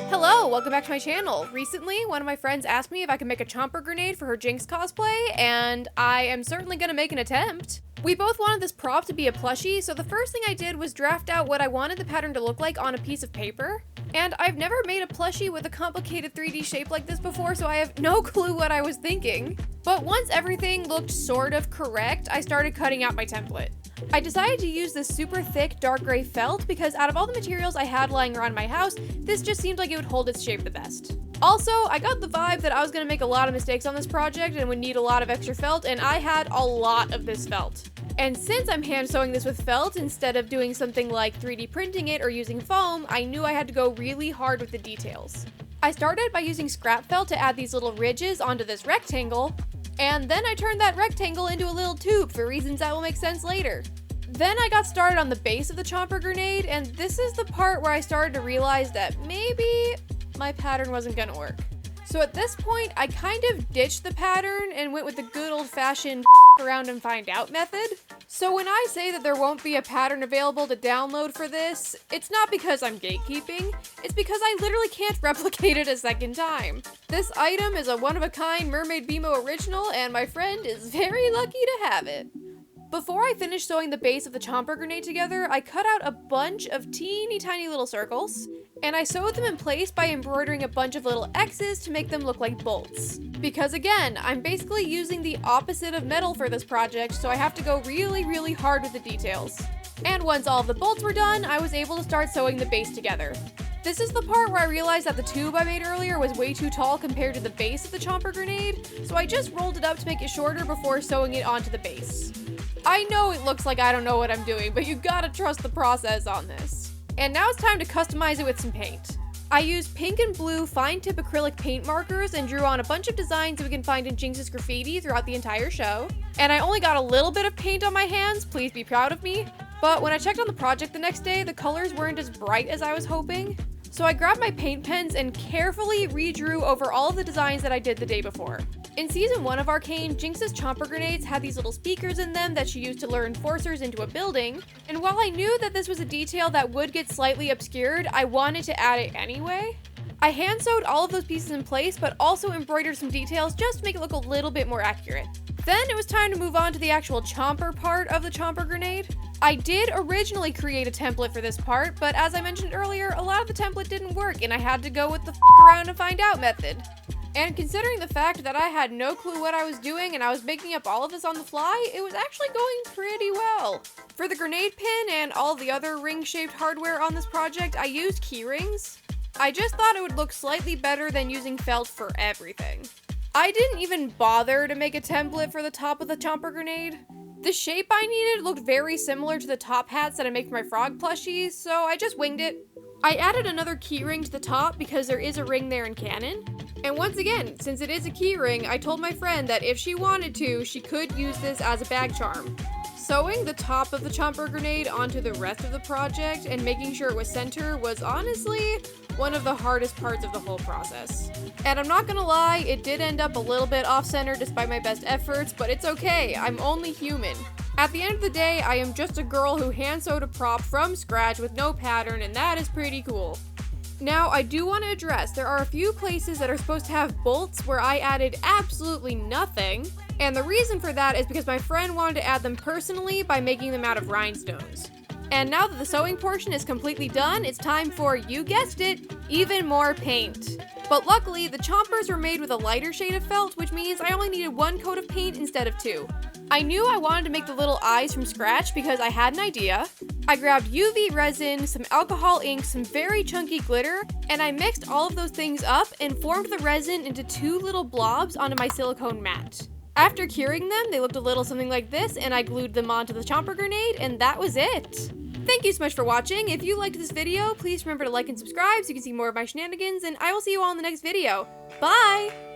Hello, welcome back to my channel. Recently, one of my friends asked me if I could make a chomper grenade for her Jinx cosplay, and I am certainly gonna make an attempt. We both wanted this prop to be a plushie, so the first thing I did was draft out what I wanted the pattern to look like on a piece of paper. And I've never made a plushie with a complicated 3D shape like this before, so I have no clue what I was thinking. But once everything looked sort of correct, I started cutting out my template. I decided to use this super thick dark gray felt because out of all the materials I had lying around my house, this just seemed like it would hold its shape the best. Also, I got the vibe that I was going to make a lot of mistakes on this project and would need a lot of extra felt, and I had a lot of this felt. And since I'm hand sewing this with felt instead of doing something like 3D printing it or using foam, I knew I had to go really hard with the details. I started by using scrap felt to add these little ridges onto this rectangle, and then I turned that rectangle into a little tube for reasons that will make sense later. Then I got started on the base of the chomper grenade, and this is the part where I started to realize that maybe my pattern wasn't gonna work. So at this point, I kind of ditched the pattern and went with the good old-fashioned around and find out method. So when I say that there won't be a pattern available to download for this, it's not because I'm gatekeeping, it's because I literally can't replicate it a second time. This item is a one-of-a-kind Mermaid Bimo original, and my friend is very lucky to have it. Before I finished sewing the base of the chomper grenade together, I cut out a bunch of teeny tiny little circles, and I sewed them in place by embroidering a bunch of little X's to make them look like bolts. Because again, I'm basically using the opposite of metal for this project, so I have to go really hard with the details. And once all of the bolts were done, I was able to start sewing the base together. This is the part where I realized that the tube I made earlier was way too tall compared to the base of the chomper grenade, so I just rolled it up to make it shorter before sewing it onto the base. I know it looks like I don't know what I'm doing, but you gotta trust the process on this. And now it's time to customize it with some paint. I used pink and blue fine tip acrylic paint markers and drew on a bunch of designs that we can find in Jinx's graffiti throughout the entire show. And I only got a little bit of paint on my hands, please be proud of me. But when I checked on the project the next day, the colors weren't as bright as I was hoping. So I grabbed my paint pens and carefully redrew over all of the designs that I did the day before. In season 1 of Arcane, Jinx's chomper grenades had these little speakers in them that she used to lure enforcers into a building, and while I knew that this was a detail that would get slightly obscured, I wanted to add it anyway. I hand sewed all of those pieces in place, but also embroidered some details just to make it look a little bit more accurate. Then it was time to move on to the actual chomper part of the chomper grenade. I did originally create a template for this part, but as I mentioned earlier, a lot of the template didn't work and I had to go with the around and find out method. And considering the fact that I had no clue what I was doing and I was making up all of this on the fly, it was actually going pretty well. For the grenade pin and all the other ring-shaped hardware on this project, I used keyrings. I just thought it would look slightly better than using felt for everything. I didn't even bother to make a template for the top of the chomper grenade. The shape I needed looked very similar to the top hats that I make for my frog plushies, so I just winged it. I added another keyring to the top because there is a ring there in canon. And once again, since it is a keyring, I told my friend that if she wanted to, she could use this as a bag charm. Sewing the top of the chomper grenade onto the rest of the project and making sure it was center was honestly one of the hardest parts of the whole process. And I'm not gonna lie, it did end up a little bit off-center despite my best efforts, but it's okay, I'm only human. At the end of the day, I am just a girl who hand-sewed a prop from scratch with no pattern, and that is pretty cool. Now, I do want to address, there are a few places that are supposed to have bolts where I added absolutely nothing, and the reason for that is because my friend wanted to add them personally by making them out of rhinestones. And now that the sewing portion is completely done, it's time for, you guessed it, even more paint. But luckily, the chompers were made with a lighter shade of felt, which means I only needed 1 coat of paint instead of 2. I knew I wanted to make the little eyes from scratch because I had an idea. I grabbed UV resin, some alcohol ink, some very chunky glitter, and I mixed all of those things up and formed the resin into 2 little blobs onto my silicone mat. After curing them, they looked a little something like this, and I glued them onto the chomper grenade, and that was it. Thank you so much for watching. If you liked this video, please remember to like and subscribe so you can see more of my shenanigans, and I will see you all in the next video. Bye!